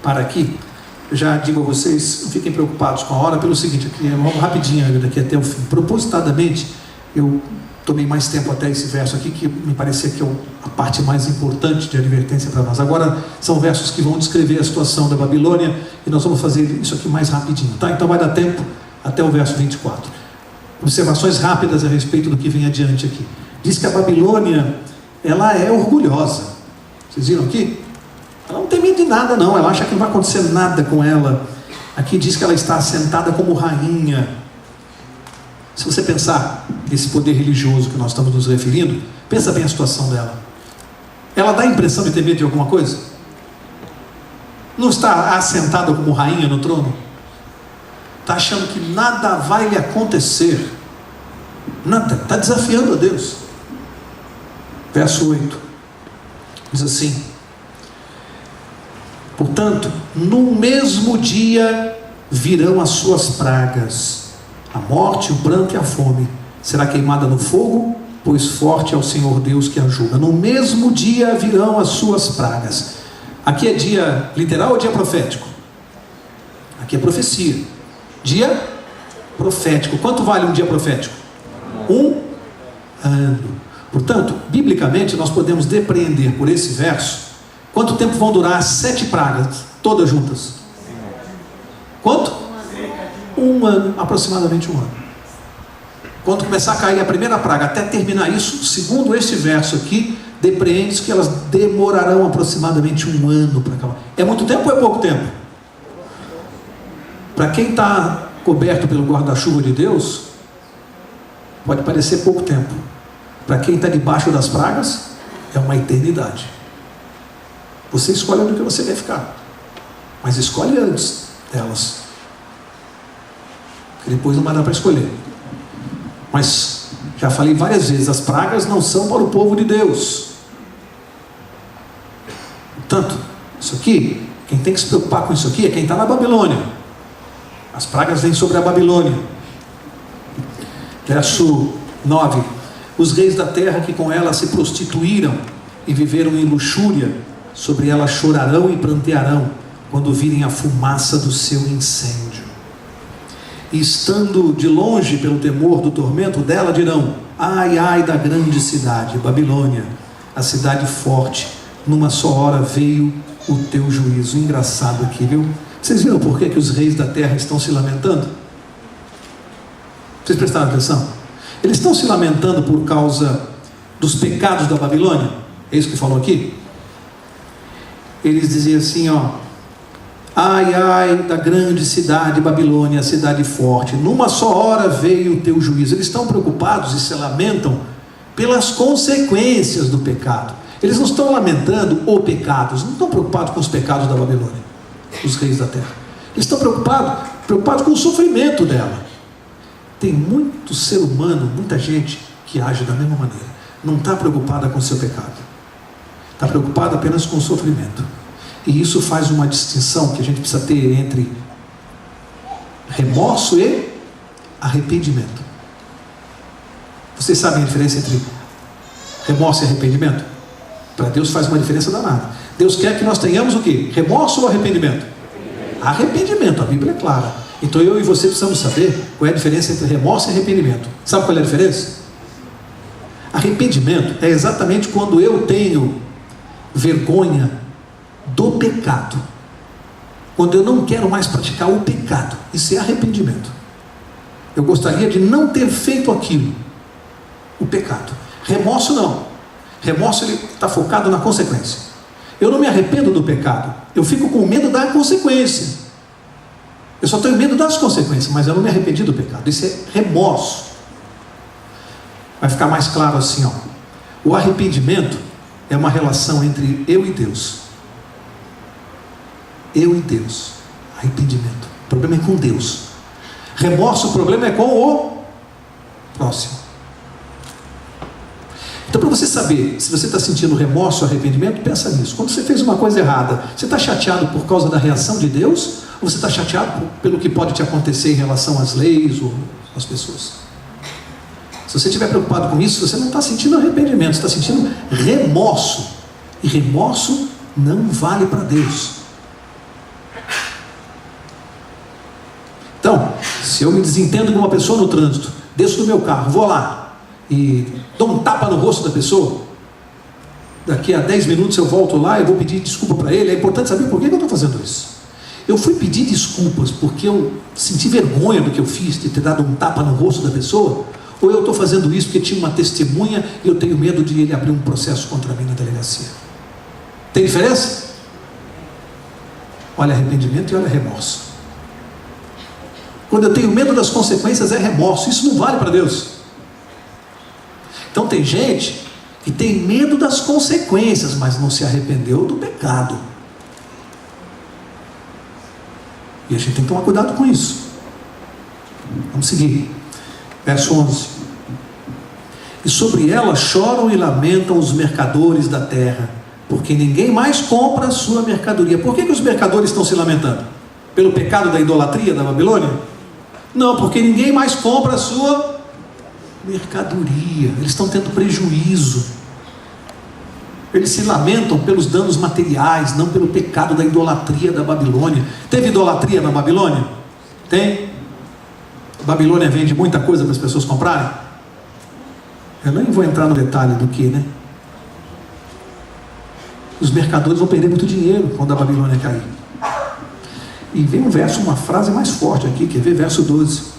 Speaker 1: Para aqui, eu já digo a vocês, não fiquem preocupados com a hora, pelo seguinte, aqui, vamos rapidinho daqui até o fim. Propositadamente, eu tomei mais tempo até esse verso aqui, que me parecia que é a parte mais importante de advertência para nós. Agora, são versos que vão descrever a situação da Babilônia, e nós vamos fazer isso aqui mais rapidinho, tá? Então vai dar tempo até o verso 24. Observações rápidas a respeito do que vem adiante aqui. Diz que a Babilônia, ela é orgulhosa. Vocês viram aqui? Ela não tem medo de nada não, ela acha que não vai acontecer nada com ela. Aqui diz que ela está assentada como rainha. Se você pensar nesse poder religioso que nós estamos nos referindo, pensa bem a situação dela. Ela dá a impressão de ter medo de alguma coisa? Não está assentada como rainha no trono? Está achando que nada vai lhe acontecer? Nada, está desafiando a Deus. Verso 8 diz assim: portanto, no mesmo dia virão as suas pragas, a morte, o pranto e a fome. Será queimada no fogo, pois forte é o Senhor Deus que a julga. No mesmo dia virão as suas pragas. Aqui é dia literal ou dia profético? Aqui é profecia. Dia profético. Quanto vale um dia profético? 1 ano. Portanto, biblicamente, nós podemos depreender por esse verso quanto tempo vão durar as 7 pragas, todas juntas. Quanto? 1 ano, aproximadamente 1 ano. Quando começar a cair a primeira praga, até terminar isso, segundo este verso aqui, depreende-se que elas demorarão aproximadamente 1 ano para acabar. É muito tempo ou é pouco tempo? Para quem está coberto pelo guarda-chuva de Deus, pode parecer pouco tempo. Para quem está debaixo das pragas, é uma eternidade. Você escolhe onde que você quer ficar, mas escolhe antes delas, porque depois não vai dar para escolher. Mas já falei várias vezes, as pragas não são para o povo de Deus. Portanto, isso aqui, quem tem que se preocupar com isso aqui é quem está na Babilônia. As pragas vêm sobre a Babilônia. Verso 9: os reis da terra que com ela se prostituíram e viveram em luxúria, sobre ela chorarão e prantearão quando virem a fumaça do seu incêndio. E estando de longe pelo temor do tormento dela, dirão: ai, ai da grande cidade, Babilônia, a cidade forte, numa só hora veio o teu juízo. Engraçado aqui, viu? Vocês viram por que os reis da terra estão se lamentando? Vocês prestaram atenção? Eles estão se lamentando por causa dos pecados da Babilônia. É isso que falou aqui? Eles diziam assim, ó: ai, ai da grande cidade Babilônia, a cidade forte, numa só hora veio o teu juízo. Eles estão preocupados e se lamentam pelas consequências do pecado. Eles não estão lamentando o pecado, não estão preocupados com os pecados da Babilônia, os reis da terra. Eles estão preocupados com o sofrimento dela. Tem muito ser humano, muita gente que age da mesma maneira. Não está preocupada com o seu pecado, está preocupada apenas com o sofrimento. E isso faz uma distinção que a gente precisa ter entre remorso e arrependimento. Vocês sabem a diferença entre remorso e arrependimento? Para Deus faz uma diferença danada. Deus quer que nós tenhamos o quê? Remorso ou arrependimento? Arrependimento, a Bíblia é clara. Então eu e você precisamos saber qual é a diferença entre remorso e arrependimento. Sabe qual é a diferença? Arrependimento é exatamente quando eu tenho vergonha do pecado. Quando eu não quero mais praticar o pecado. Isso é arrependimento. Eu gostaria de não ter feito aquilo. O pecado. Remorso não. Remorso ele está focado na consequência. Eu não me arrependo do pecado. Eu fico com medo da consequência. Eu só tenho medo das consequências, mas eu não me arrependi do pecado. Isso é remorso. Vai ficar mais claro assim, ó. O arrependimento é uma relação entre eu e Deus. Eu e Deus. Arrependimento. O problema é com Deus. Remorso, o problema é com o próximo. Então, para você saber se você está sentindo remorso ou arrependimento, pensa nisso. Quando você fez uma coisa errada, você está chateado por causa da reação de Deus? Ou você está chateado pelo que pode te acontecer em relação às leis ou às pessoas? Se você estiver preocupado com isso, você não está sentindo arrependimento, você está sentindo remorso. E remorso não vale para Deus. Então, se eu me desentendo com uma pessoa no trânsito, desço do meu carro, vou lá e dou um tapa no rosto da pessoa, daqui a 10 minutos eu volto lá e vou pedir desculpa para ele. É importante saber por que eu estou fazendo isso. Eu fui pedir desculpas porque eu senti vergonha do que eu fiz, de ter dado um tapa no rosto da pessoa, ou eu estou fazendo isso porque tinha uma testemunha e eu tenho medo de ele abrir um processo contra mim na delegacia? Tem diferença? Olha arrependimento e olha remorso. Quando eu tenho medo das consequências é remorso. Isso não vale para Deus. Então tem gente que tem medo das consequências, mas não se arrependeu do pecado. E a gente tem que tomar cuidado com isso. Vamos seguir. Verso 11. E sobre ela choram e lamentam os mercadores da terra, porque ninguém mais compra a sua mercadoria. Por que os mercadores estão se lamentando? Pelo pecado da idolatria da Babilônia? Não, porque ninguém mais compra a sua mercadoria. Eles estão tendo prejuízo. Eles se lamentam pelos danos materiais, não pelo pecado da idolatria da Babilônia. Teve idolatria na Babilônia? Tem. A Babilônia vende muita coisa para as pessoas comprarem. Eu nem vou entrar no detalhe do que, né? Os mercadores vão perder muito dinheiro quando a Babilônia cair. E vem um verso, uma frase mais forte aqui, quer ver? Verso 12.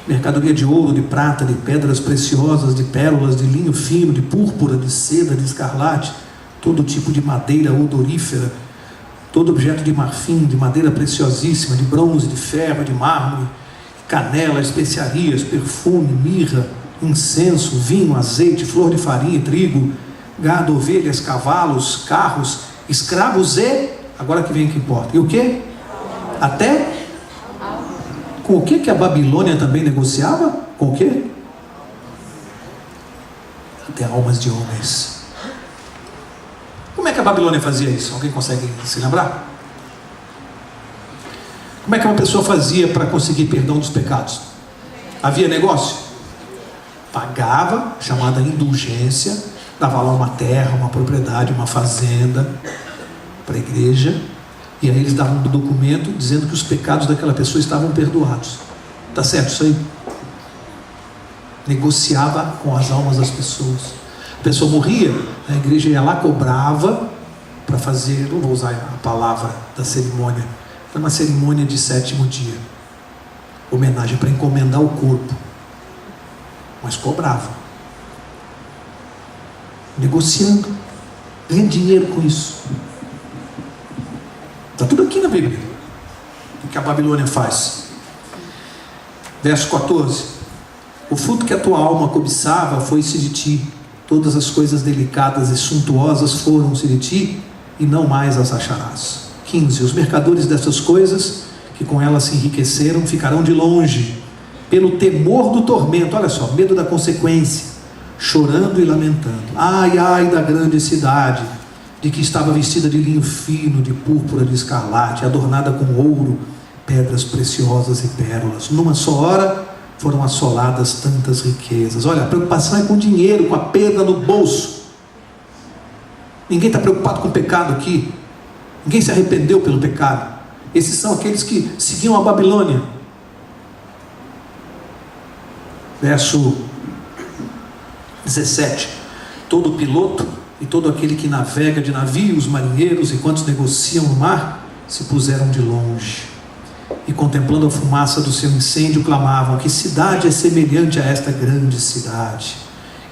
Speaker 1: Mercadoria de ouro, de prata, de pedras preciosas, de pérolas, de linho fino, de púrpura, de seda, de escarlate, todo tipo de madeira odorífera, todo objeto de marfim, de madeira preciosíssima, de bronze, de ferro, de mármore, canela, especiarias, perfume, mirra, incenso, vinho, azeite, flor de farinha e trigo, gado, ovelhas, cavalos, carros, escravos e... Agora que vem o que importa. E o que? Até... Com o que a Babilônia também negociava? Com o que? Até almas de homens. Como é que a Babilônia fazia isso? Alguém consegue se lembrar? Como é que uma pessoa fazia para conseguir perdão dos pecados? Havia negócio? Pagava, chamada indulgência, dava lá uma terra, uma propriedade, uma fazenda para a igreja, e aí eles davam um documento dizendo que os pecados daquela pessoa estavam perdoados. Está certo isso aí? Negociava com as almas das pessoas. A pessoa morria, a igreja ia lá, cobrava para fazer, não vou usar a palavra da cerimônia, foi uma cerimônia de 7º dia, homenagem para encomendar o corpo, mas cobrava, negociando, ganhando dinheiro com isso. Está tudo aqui na Bíblia. O que a Babilônia faz? Verso 14. O fruto que a tua alma cobiçava foi-se de ti. Todas as coisas delicadas e suntuosas foram-se de ti, e não mais as acharás. 15. Os mercadores dessas coisas, que com elas se enriqueceram, ficarão de longe, pelo temor do tormento. Olha só, medo da consequência, chorando e lamentando. Ai, ai da grande cidade, de que estava vestida de linho fino, de púrpura, de escarlate, adornada com ouro, pedras preciosas e pérolas. Numa só hora foram assoladas tantas riquezas. Olha, a preocupação é com o dinheiro, com a perda no bolso. Ninguém está preocupado com o pecado aqui. Ninguém se arrependeu pelo pecado. Esses são aqueles que seguiam a Babilônia. Verso 17. Todo piloto e todo aquele que navega de navios, marinheiros e quantos negociam no mar, se puseram de longe. E contemplando a fumaça do seu incêndio, clamavam: que cidade é semelhante a esta grande cidade?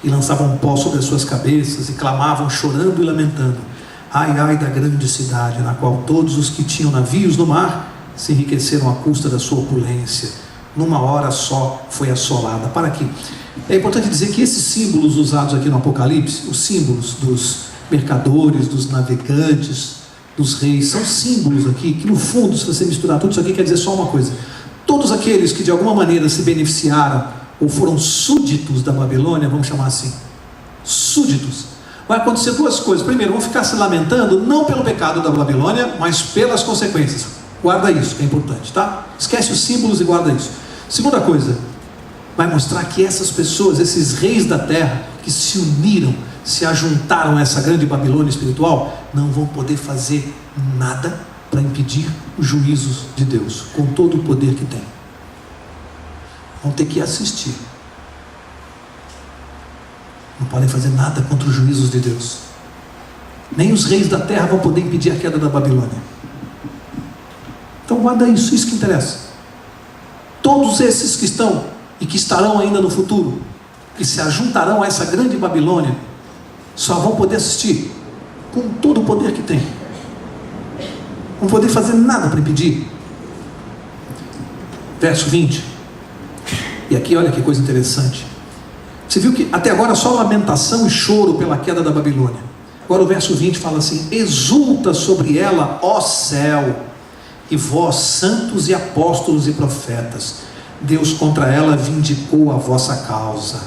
Speaker 1: E lançavam pó sobre as suas cabeças e clamavam, chorando e lamentando: ai, ai da grande cidade, na qual todos os que tinham navios no mar se enriqueceram à custa da sua opulência. Numa hora só foi assolada. Para quê? É importante dizer que esses símbolos usados aqui no Apocalipse, os símbolos dos mercadores, dos navegantes, dos reis, são símbolos aqui que, no fundo, se você misturar tudo isso aqui, quer dizer só uma coisa: todos aqueles que de alguma maneira se beneficiaram ou foram súditos da Babilônia, vamos chamar assim, súditos, vai acontecer duas coisas. Primeiro, vão ficar se lamentando não pelo pecado da Babilônia, mas pelas consequências. Guarda isso, que é importante, tá? Esquece os símbolos e guarda isso. Segunda coisa, vai mostrar que essas pessoas, esses reis da terra, que se uniram, se ajuntaram a essa grande Babilônia espiritual, não vão poder fazer nada para impedir os juízos de Deus, com todo o poder que tem. Vão ter que assistir. Não podem fazer nada contra os juízos de Deus. Nem os reis da terra vão poder impedir a queda da Babilônia. Então guarda isso, isso que interessa. Todos esses que estão e que estarão ainda no futuro, que se ajuntarão a essa grande Babilônia, só vão poder assistir com todo o poder que tem. Não vão poder fazer nada para impedir. Verso 20. E aqui olha que coisa interessante. Você viu que até agora só lamentação e choro pela queda da Babilônia. Agora o verso 20 fala assim: exulta sobre ela, ó céu, e vós, santos e apóstolos e profetas, Deus contra ela vindicou a vossa causa.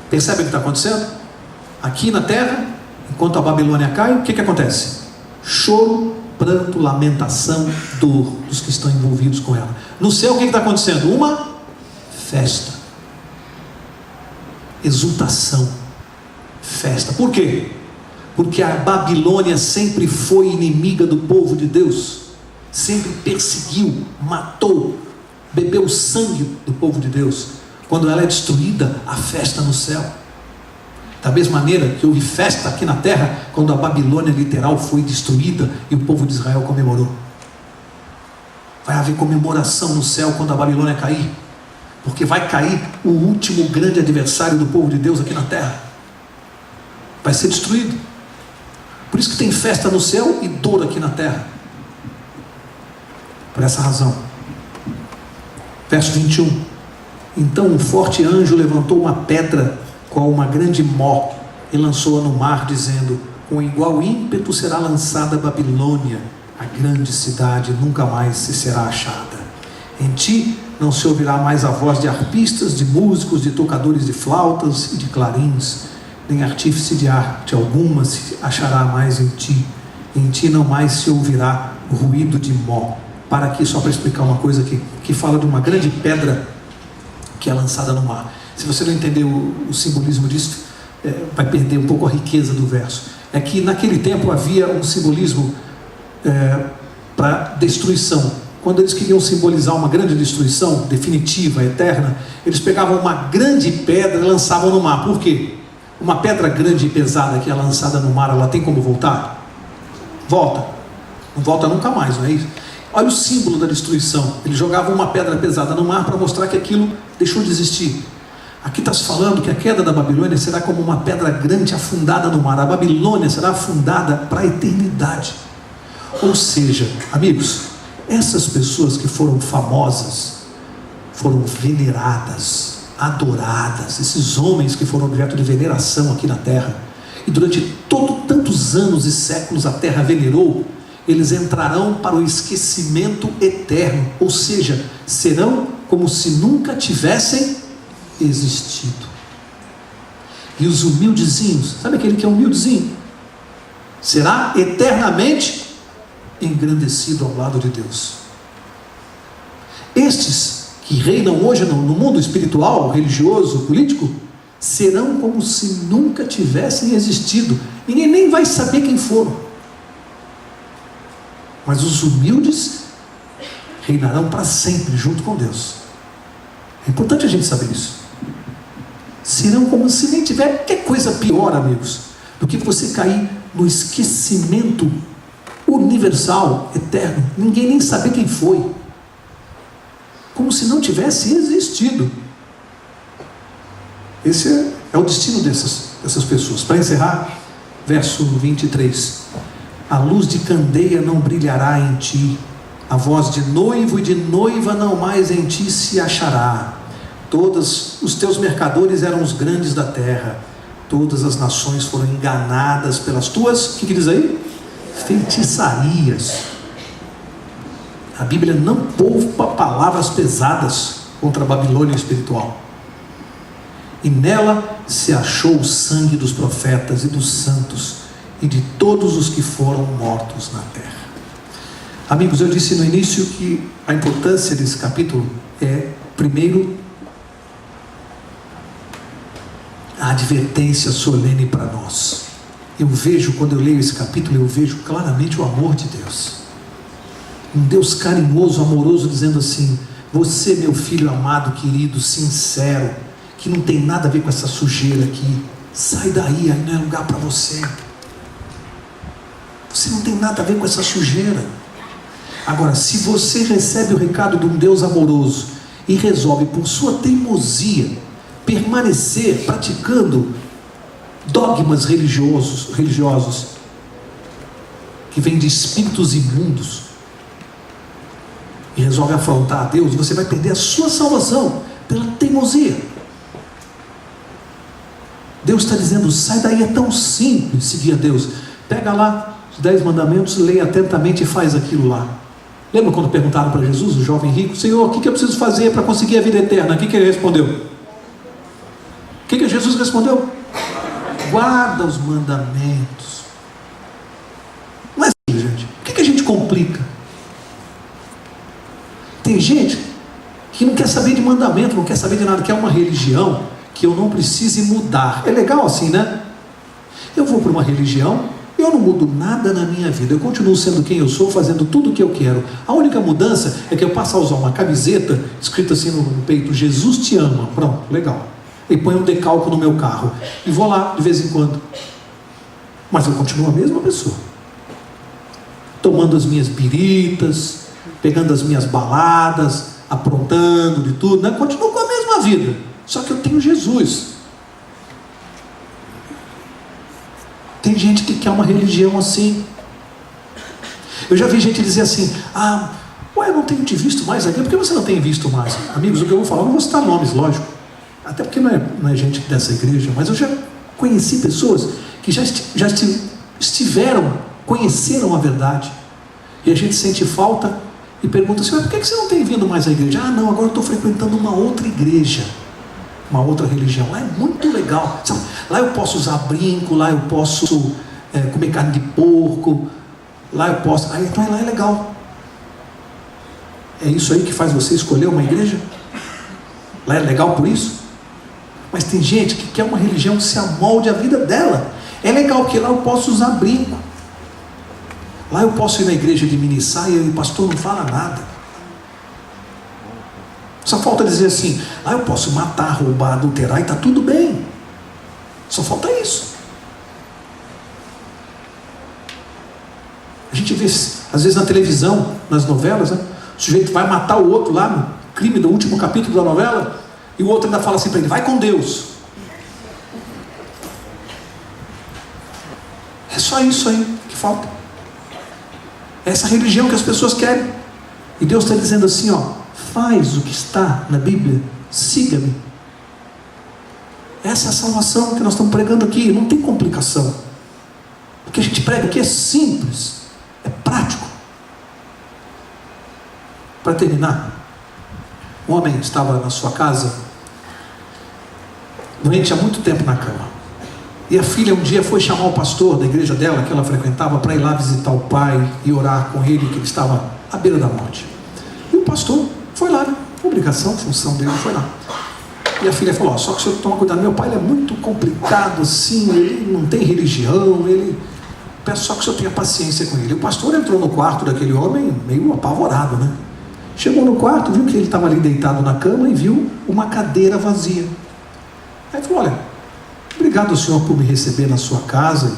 Speaker 1: Percebe o que está acontecendo? Aqui na terra, enquanto a Babilônia cai, o que acontece? Choro, pranto, lamentação, dor dos que estão envolvidos com ela. No céu, o que está acontecendo? Uma festa, exultação, festa. Por quê? Porque a Babilônia sempre foi inimiga do povo de Deus, sempre perseguiu, matou, bebeu o sangue do povo de Deus. Quando ela é destruída, há festa no céu. Da mesma maneira que houve festa aqui na terra quando a Babilônia literal foi destruída e o povo de Israel comemorou. Vai haver comemoração no céu quando a Babilônia cair, porque vai cair o último grande adversário do povo de Deus aqui na terra. Vai ser destruído. Por isso que tem festa no céu e dor aqui na terra. Por essa razão. Verso 21. Então um forte anjo levantou uma pedra qual uma grande mó e lançou-a no mar, dizendo: com igual ímpeto será lançada a Babilônia, a grande cidade, nunca mais se será achada. Em ti não se ouvirá mais a voz de arpistas, de músicos, de tocadores de flautas e de clarins, nem artífice de arte alguma se achará mais em ti. Em ti não mais se ouvirá ruído de mó. Para aqui, só para explicar uma coisa aqui, que fala de uma grande pedra que é lançada no mar. Se você não entender o simbolismo disso, vai perder um pouco a riqueza do verso. É que naquele tempo havia um simbolismo para destruição. Quando eles queriam simbolizar uma grande destruição definitiva, eterna, eles pegavam uma grande pedra e lançavam no mar. Por quê? Uma pedra grande e pesada que é lançada no mar, ela tem como voltar? Volta. Não volta nunca mais, não é isso? Olha o símbolo da destruição. Eles jogavam uma pedra pesada no mar para mostrar que aquilo deixou de existir. Aqui está se falando que a queda da Babilônia será como uma pedra grande afundada no mar. A Babilônia será afundada para a eternidade. Ou seja, amigos, essas pessoas que foram famosas, foram veneradas, adoradas, esses homens que foram objeto de veneração aqui na terra, e durante tantos anos e séculos a terra venerou, eles entrarão para o esquecimento eterno, ou seja, serão como se nunca tivessem existido. E os humildezinhos, sabe aquele que é humildezinho? Será eternamente engrandecido ao lado de Deus. Estes que reinam hoje no mundo espiritual, religioso, político, serão como se nunca tivessem existido. Ninguém nem vai saber quem foram. Mas os humildes reinarão para sempre junto com Deus. É importante a gente saber isso. serão como se nem tiver. Que coisa pior, amigos, do que você cair no esquecimento universal, eterno, ninguém nem saber quem foi, como se não tivesse existido. Esse é o destino dessas pessoas. Para encerrar, verso 23: a luz de candeia não brilhará em ti, a voz de noivo e de noiva não mais em ti se achará. Todos os teus mercadores eram os grandes da terra, todas as nações foram enganadas pelas tuas, o que diz aí? Feitiçarias. A Bíblia não poupa palavras pesadas contra a Babilônia espiritual. E nela se achou o sangue dos profetas e dos santos e de todos os que foram mortos na terra. Amigos, eu disse no início que a importância desse capítulo é, primeiro, a advertência solene para nós. Eu vejo, quando eu leio esse capítulo, eu vejo claramente o amor de Deus. Um Deus carinhoso, amoroso, dizendo assim: você, meu filho amado, querido, sincero, que não tem nada a ver com essa sujeira aqui, sai daí, aí não é lugar para você. Você não tem nada a ver com essa sujeira. Agora, se você recebe o recado de um Deus amoroso e resolve, por sua teimosia, permanecer praticando dogmas religiosos que vêm de espíritos imundos, e resolve afrontar a Deus, você vai perder a sua salvação pela teimosia. Deus está dizendo: sai daí, é tão simples seguir a Deus. Pega lá os 10 mandamentos, leia atentamente e faz aquilo lá. Lembra quando perguntaram para Jesus, o jovem rico: Senhor, o que eu preciso fazer para conseguir a vida eterna? O que ele respondeu? O que Jesus respondeu? Guarda os mandamentos. Não é assim, gente. Por que a gente complica? Tem gente que não quer saber de mandamento, não quer saber de nada, quer uma religião que eu não precise mudar. É legal assim, né? Eu vou para uma religião, eu não mudo nada na minha vida, eu continuo sendo quem eu sou, fazendo tudo o que eu quero. A única mudança é que eu passo a usar uma camiseta escrita assim no peito: Jesus te ama. Pronto, legal. E põe um decalque no meu carro e vou lá de vez em quando, mas eu continuo a mesma pessoa, tomando as minhas biritas, pegando as minhas baladas, aprontando de tudo, né? Continuo com a mesma vida, só que eu tenho Jesus. Tem gente que quer uma religião assim. Eu já vi gente dizer assim: eu não tenho te visto mais aqui. Por que você não tem visto mais? Amigos, o que eu vou falar, eu não vou citar nomes, lógico, até porque não é gente dessa igreja, mas eu já conheci pessoas que já estiveram, conheceram a verdade, e a gente sente falta e pergunta assim: mas por que você não tem vindo mais à igreja? Não, agora eu estou frequentando uma outra igreja, uma outra religião. Lá é muito legal, sabe? Lá eu posso usar brinco, lá eu posso comer carne de porco, lá eu posso, então lá é legal. É isso aí que faz você escolher uma igreja? Lá é legal por isso? Mas tem gente que quer uma religião que se amolde a vida dela. É legal porque lá eu posso usar brinco, lá eu posso ir na igreja de mini saia e o pastor não fala nada. Só falta dizer assim: lá eu posso matar, roubar, adulterar e está tudo bem. Só falta isso. A gente vê às vezes na televisão, nas novelas, né? O sujeito vai matar o outro lá no crime do último capítulo da novela, e o outro ainda fala assim para ele: vai com Deus. É só isso aí que falta. É essa religião que as pessoas querem. E Deus está dizendo assim: faz o que está na Bíblia, siga-me. Essa é a salvação que nós estamos pregando aqui. Não tem complicação. O que a gente prega aqui é simples, é prático. Para terminar, um homem estava na sua casa, doente há muito tempo na cama, e a filha um dia foi chamar o pastor da igreja dela, que ela frequentava, para ir lá visitar o pai e orar com ele, que ele estava à beira da morte. E o pastor foi lá, obrigação, função dele, foi lá. E a filha falou: só que o senhor toma cuidado, meu pai ele é muito complicado assim, ele não tem religião, peço só que o senhor tenha paciência com ele. O pastor entrou no quarto daquele homem meio apavorado, né? Chegou no quarto, viu que ele estava ali deitado na cama e viu uma cadeira vazia. Aí ele falou: olha, obrigado, senhor, por me receber na sua casa,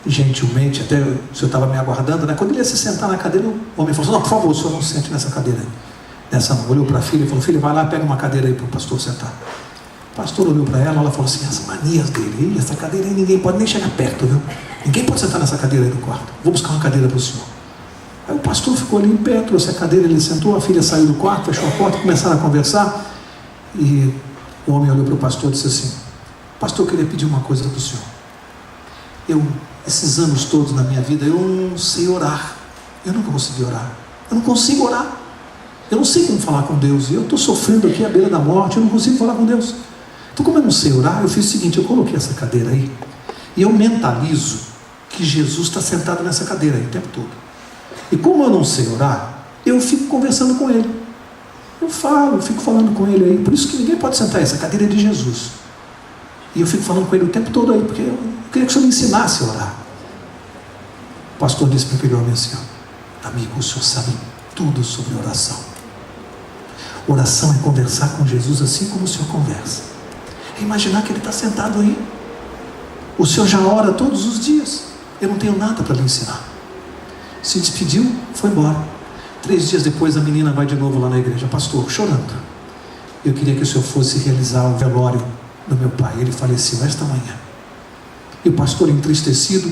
Speaker 1: gentilmente, até o senhor estava me aguardando, né? Quando ele ia se sentar na cadeira, o homem falou: não, por favor, o senhor não se sente nessa cadeira aí. Nessa não. Olhou para a filha e falou: filha, vai lá, pega uma cadeira aí para o pastor sentar. O pastor olhou para ela falou assim: as manias dele, essa cadeira aí ninguém pode nem chegar perto, viu? Ninguém pode sentar nessa cadeira aí do quarto. Vou buscar uma cadeira para o senhor. Aí o pastor ficou ali em pé, trouxe a cadeira, ele sentou, a filha saiu do quarto, fechou a porta, começaram a conversar, e o homem olhou para o pastor e disse assim: pastor, eu queria pedir uma coisa para o senhor. Esses anos todos na minha vida, eu não sei orar. Eu nunca consegui orar. Eu não consigo orar. Eu não sei como falar com Deus. E eu estou sofrendo aqui à beira da morte, eu não consigo falar com Deus. Então, como eu não sei orar, eu fiz o seguinte: eu coloquei essa cadeira aí, e eu mentalizo que Jesus está sentado nessa cadeira aí o tempo todo. E como eu não sei orar, eu fico conversando com ele. Eu fico falando com ele aí. Por isso que ninguém pode sentar aí, essa cadeira é de Jesus. E eu fico falando com ele o tempo todo aí, porque eu queria que o senhor me ensinasse a orar. O pastor disse para aquele homem assim: ó, amigo, o senhor sabe tudo sobre oração. Oração é conversar com Jesus assim como o senhor conversa. É imaginar que ele está sentado aí. O senhor já ora todos os dias. Eu não tenho nada para lhe ensinar. Se despediu, foi embora. 3 dias depois a menina vai de novo lá na igreja: pastor, chorando, eu queria que o senhor fosse realizar o velório do meu pai, ele faleceu esta manhã. E o pastor, entristecido,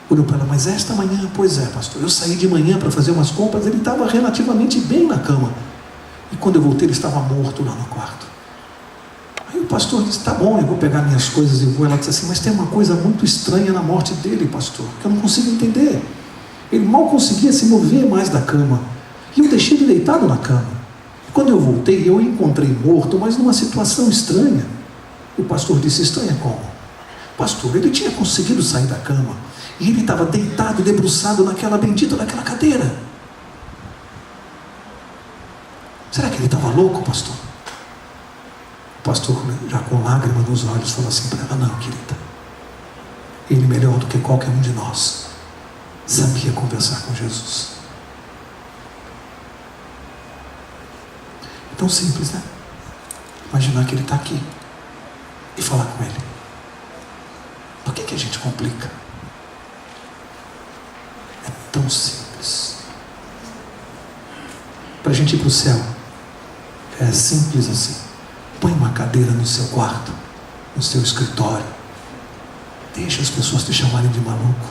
Speaker 1: olhou para ela: mas esta manhã? Pois é, pastor, eu saí de manhã para fazer umas compras, ele estava relativamente bem na cama, e quando eu voltei ele estava morto lá no quarto. Aí o pastor disse: tá bom, eu vou pegar minhas coisas e vou. Ela disse assim: mas tem uma coisa muito estranha na morte dele, pastor, que eu não consigo entender. Ele mal conseguia se mover mais da cama, e eu deixei ele deitado na cama. Quando eu voltei, eu o encontrei morto, mas numa situação estranha. O pastor disse: estranha como? Pastor, ele tinha conseguido sair da cama, e ele estava deitado, debruçado naquela bendita daquela cadeira. Será que ele estava louco, pastor? O pastor, já com lágrimas nos olhos, falou assim para ela: não, querida, ele melhor do que qualquer um de nós sabia conversar com Jesus. É tão simples, né? Imaginar que ele está aqui e falar com ele. Por que a gente complica? É tão simples. Para a gente ir para o céu, é simples assim. Põe uma cadeira no seu quarto, no seu escritório. Deixa as pessoas te chamarem de maluco,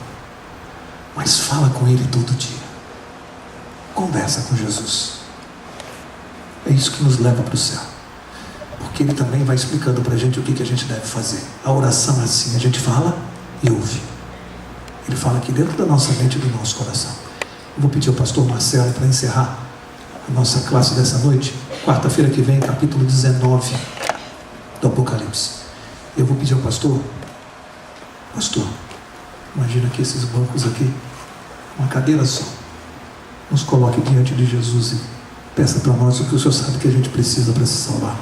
Speaker 1: mas fala com ele todo dia. Conversa com Jesus. É isso que nos leva para o céu. Porque ele também vai explicando para a gente o que a gente deve fazer. A oração é assim: a gente fala e ouve. Ele fala aqui dentro da nossa mente e do nosso coração. Eu vou pedir ao pastor Marcelo para encerrar a nossa classe dessa noite. Quarta-feira que vem, capítulo 19 do Apocalipse. Eu vou pedir ao pastor: imagina que esses bancos aqui, uma cadeira só, nos coloque diante de Jesus e peça para nós o que o Senhor sabe que a gente precisa para se salvar.